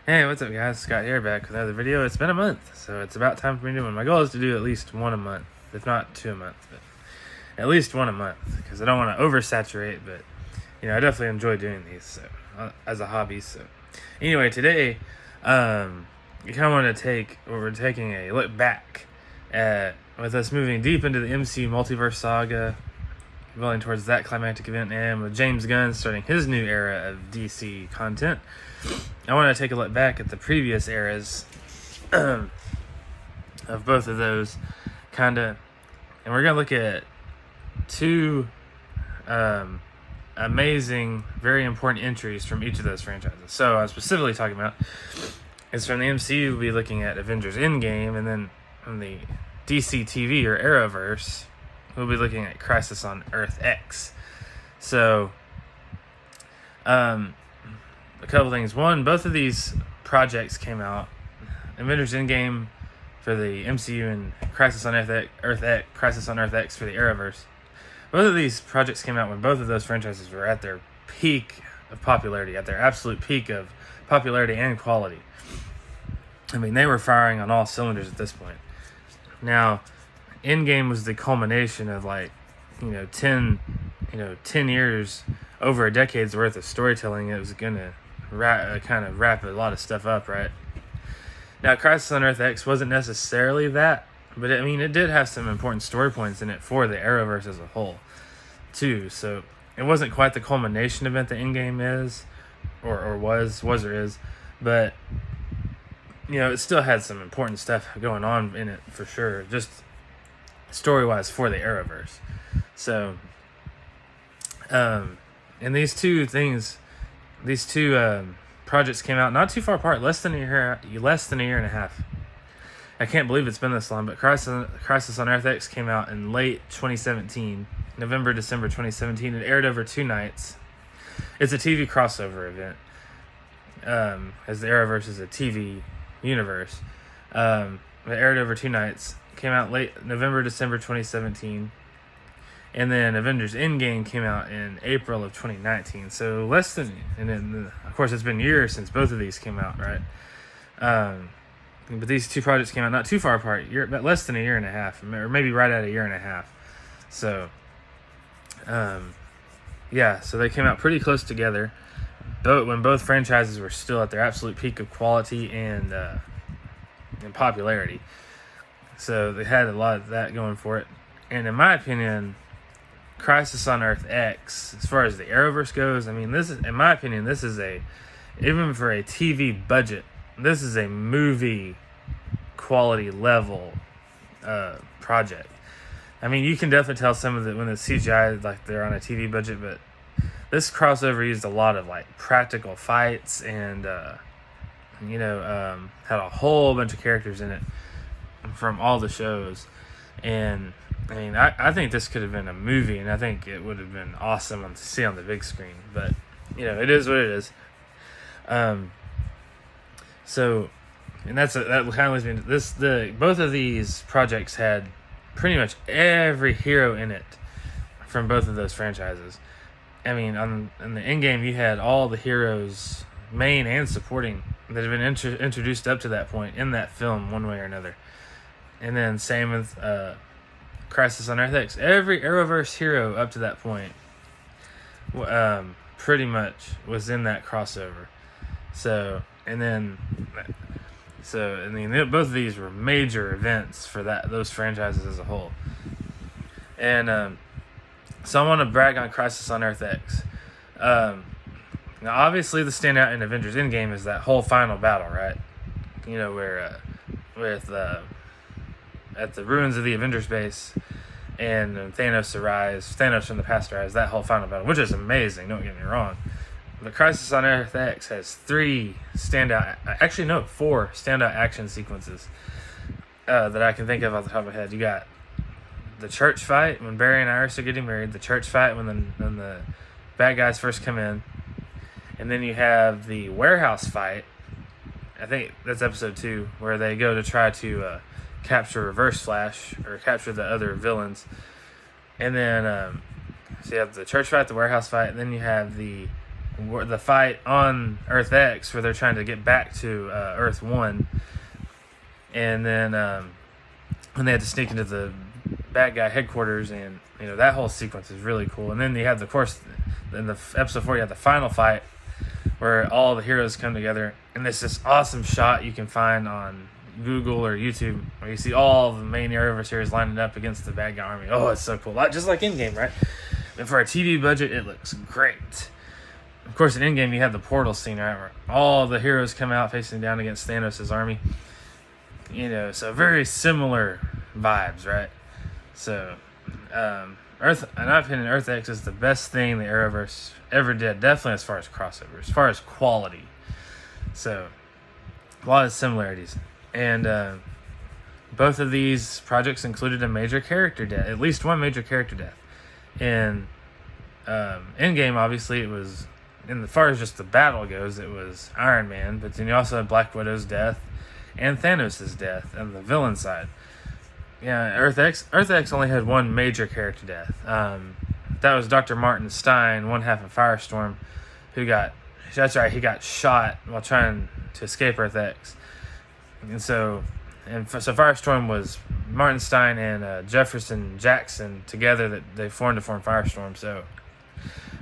Hey, what's up guys? Scott here, back with another video. It's been a month, so it's about time for me to do one. My goal is to do at least one a month, if not two a month, but at least one a month, because I don't want to oversaturate, but I definitely enjoy doing these so as a hobby. So anyway, today you kind of want to we're taking a look back at, with us moving deep into the MCU multiverse saga, going towards that climactic event, and with James Gunn starting his new era of DC content. I want to take a look back at the previous eras of both of those, and we're going to look at two amazing, very important entries from each of those franchises. So I'm specifically talking about is from the MCU, we'll be looking at Avengers Endgame, and then from the DC TV or Arrowverse, we'll be looking at Crisis on Earth X. So, a couple things. One, both of these projects came out. Avengers Endgame for the MCU and Crisis on Earth X for the Arrowverse. Both of these projects came out when both of those franchises were at their peak of popularity, at their absolute peak of popularity and quality. I mean, they were firing on all cylinders at this point. Now, Endgame was the culmination of 10 years, over a decade's worth of storytelling. It was gonna kind of wrap a lot of stuff up, right? Now, Crisis on Earth X wasn't necessarily that, but it did have some important story points in it for the Arrowverse as a whole, too. So it wasn't quite the culmination event that Endgame is, or was or is, but it still had some important stuff going on in it for sure, just story-wise for the Arrowverse. So, and these two projects came out not too far apart, less than a year and a half. I can't believe it's been this long, but Crisis on Earth X came out in late 2017, November, December 2017. It aired over 2 nights. It's a TV crossover event, as the Arrowverse is a TV universe. It aired over 2 nights. Came out late November, December 2017. And then Avengers Endgame came out in April of 2019. So and then of course it's been years since both of these came out, right? But these two projects came out not too far apart, but less than a year and a half, or maybe right at a year and a half. So, so they came out pretty close together, when both franchises were still at their absolute peak of quality and popularity. So they had a lot of that going for it. And in my opinion, Crisis on Earth X, as far as the Arrowverse goes, this is even for a TV budget, this is a movie quality level project. You can definitely tell some of when the CGI, they're on a TV budget, but this crossover used a lot of practical fights and had a whole bunch of characters in it from all the shows. And I think this could have been a movie, and I think it would have been awesome to see on the big screen. But it is what it is. So, and that kind of leads me into both of these projects had pretty much every hero in it from both of those franchises. In the Endgame, you had all the heroes, main and supporting, that have been introduced up to that point in that film, one way or another. And then same with Crisis on Earth X. Every Arrowverse hero up to that point pretty much was in that crossover. So both of these were major events for those franchises as a whole. And so I want to brag on Crisis on Earth X. Now, obviously, the standout in Avengers Endgame is that whole final battle, right? Where at the ruins of the Avengers base, and Thanos from the past arrives, that whole final battle, which is amazing, don't get me wrong. But Crisis on Earth X has 4 standout action sequences that I can think of off the top of my head. You got the church fight when Barry and Iris are getting married, the church fight when the bad guys first come in, and then you have the warehouse fight. I think that's episode 2, where they go to try to capture Reverse Flash, or capture the other villains. And then so you have the church fight, the warehouse fight, and then you have the the fight on Earth X where they're trying to get back to Earth 1. And then when they had to sneak into the bad guy headquarters, and that whole sequence is really cool. And then you have, of course, in the episode 4, you have the final fight where all the heroes come together, and it's this awesome shot you can find on Google or YouTube where you see all the main Arrowverse heroes lining up against the bad guy army. Oh, it's so cool. Just like Endgame, right? And for a TV budget, it looks great. Of course, in Endgame, you have the portal scene, right, where all the heroes come out facing down against Thanos' army. So very similar vibes, right? So, Earth, in my opinion, Earth X is the best thing the Arrowverse ever did, definitely as far as crossover, as far as quality. So, a lot of similarities. And both of these projects included a major character death, at least one major character death. In Endgame, obviously, it was, as far as just the battle goes, it was Iron Man, but then you also had Black Widow's death and Thanos' death on the villain side. Yeah, Earth X only had one major character death. That was Dr. Martin Stein, one half of Firestorm, he got shot while trying to escape Earth X. So Firestorm was Martin Stein and Jefferson Jackson together, that they formed to form Firestorm. So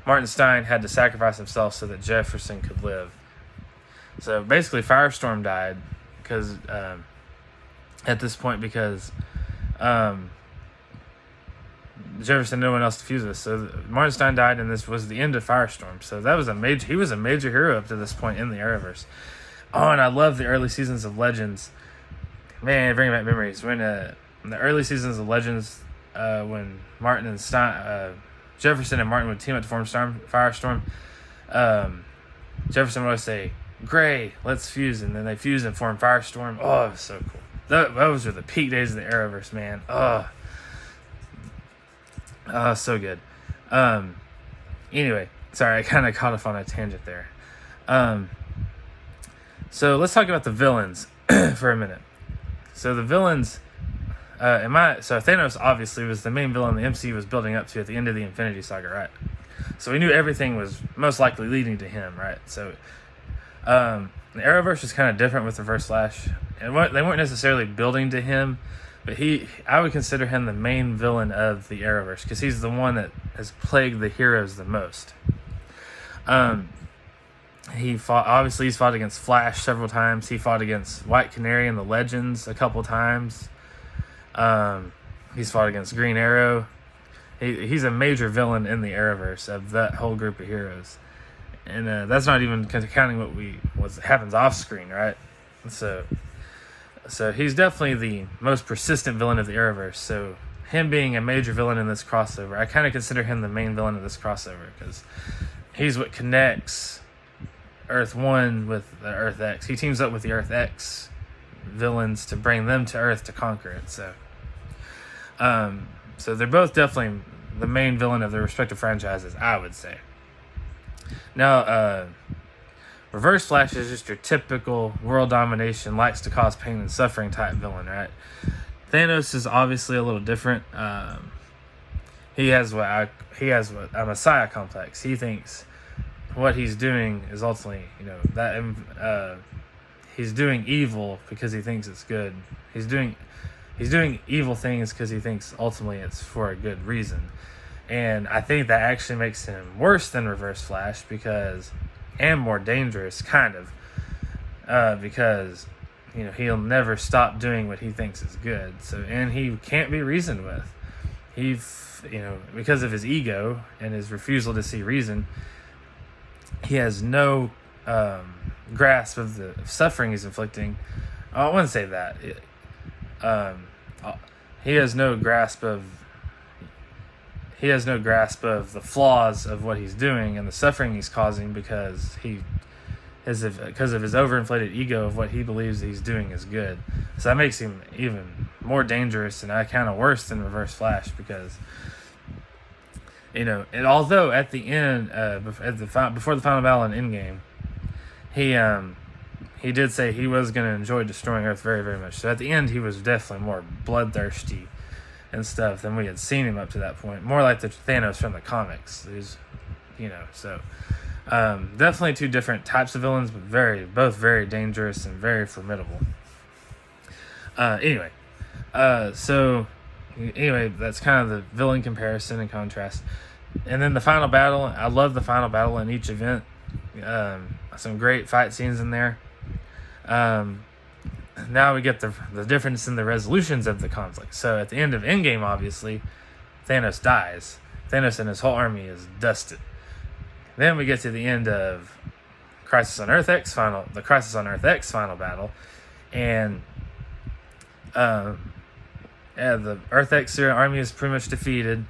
Martin Stein had to sacrifice himself so that Jefferson could live. So basically Firestorm died because at this point, because Jefferson, no one else to fuse this. So Martin Stein died, and this was the end of Firestorm. So that was he was a major hero up to this point in the Arrowverse. Oh, and I love the early seasons of Legends. Man, bringing back memories. When in the early seasons of Legends, when Martin and Jefferson and Martin would team up to form Firestorm, Jefferson would always say, "Gray, let's fuse," and then they fuse and form Firestorm. Oh, it was so cool. Those are the peak days of the Arrowverse, man. So good. Anyway, sorry, I kind of caught off on a tangent there. So let's talk about the villains for a minute. So the villains, so Thanos obviously was the main villain the MCU was building up to at the end of the Infinity Saga, right? So we knew everything was most likely leading to him, right? So the Arrowverse is kind of different with Reverse Flash. And they weren't necessarily building to him, but I would consider him the main villain of the Arrowverse because he's the one that has plagued the heroes the most. He's fought against Flash several times. He fought against White Canary and the Legends a couple times. He's fought against Green Arrow. He's a major villain in the Arrowverse of that whole group of heroes. And that's not even counting what happens off screen, right? So he's definitely the most persistent villain of the Arrowverse. So him being a major villain in this crossover, I kind of consider him the main villain of this crossover because he's what connects Earth 1 with the Earth X. He teams up with the Earth X villains to bring them to Earth to conquer it. So they're both definitely the main villain of their respective franchises, I would say. Now, Reverse Flash is just your typical world domination, likes to cause pain and suffering type villain, right? Thanos is obviously a little different. He has a Messiah complex. He thinks what he's doing is ultimately, he's doing evil because he thinks it's good. He's doing evil things because he thinks ultimately it's for a good reason. And I think that actually makes him worse than Reverse Flash and more dangerous, kind of, because he'll never stop doing what he thinks is good. So, and he can't be reasoned with. Because of his ego and his refusal to see reason, he has no grasp of the suffering he's inflicting. I wouldn't say that. He has no grasp of the flaws of what he's doing and the suffering he's causing because of his overinflated ego of what he believes he's doing is good. So that makes him even more dangerous and kind of worse than Reverse Flash because, and although at the end, before the final battle in Endgame, he did say he was going to enjoy destroying Earth very, very much. So at the end, he was definitely more bloodthirsty and stuff than we had seen him up to that point. More like the Thanos from the comics. So Definitely two different types of villains, but both very dangerous and very formidable. Anyway, that's kind of the villain comparison and contrast. And then the final battle. I love the final battle in each event. Some great fight scenes in there. Now we get the difference in the resolutions of the conflict. So at the end of Endgame, obviously, Thanos dies. Thanos and his whole army is dusted. Then we get to the end of the Crisis on Earth X final battle, and the Earth X army is pretty much defeated,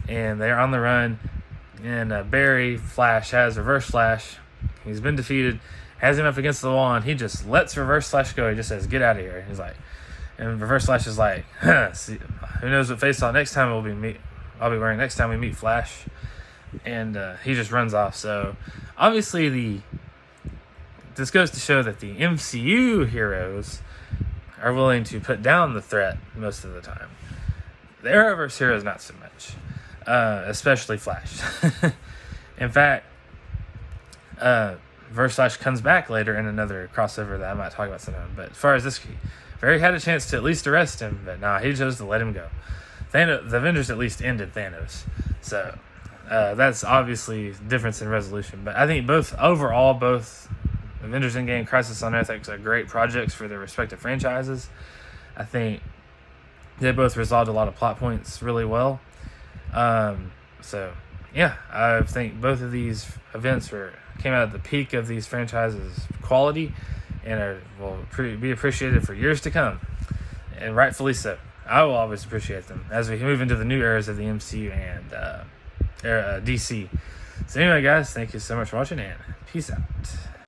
and they're on the run. And Barry Flash has Reverse Flash. He's been defeated, has him up against the wall, and he just lets Reverse Flash go. He just says, "Get out of here." He's like, and Reverse Flash is like, see, "Who knows what face I'll be wearing next time we meet Flash." And he just runs off. So obviously this goes to show that the MCU heroes are willing to put down the threat most of the time. The Arrowverse heroes not so much, especially Flash. In fact, Reverse Flash comes back later in another crossover that I might talk about sometime. But as far as this, Barry had a chance to at least arrest him, but he chose to let him go. The Avengers at least ended Thanos. So that's obviously difference in resolution. But I think both Avengers Endgame and Crisis on Earth X are great projects for their respective franchises. I think they both resolved a lot of plot points really well. So yeah, I think both of these events came out at the peak of these franchises' quality, and will be appreciated for years to come, and rightfully so. I will always appreciate them as we move into the new eras of the MCU and DC. So anyway, guys, thank you so much for watching, and peace out.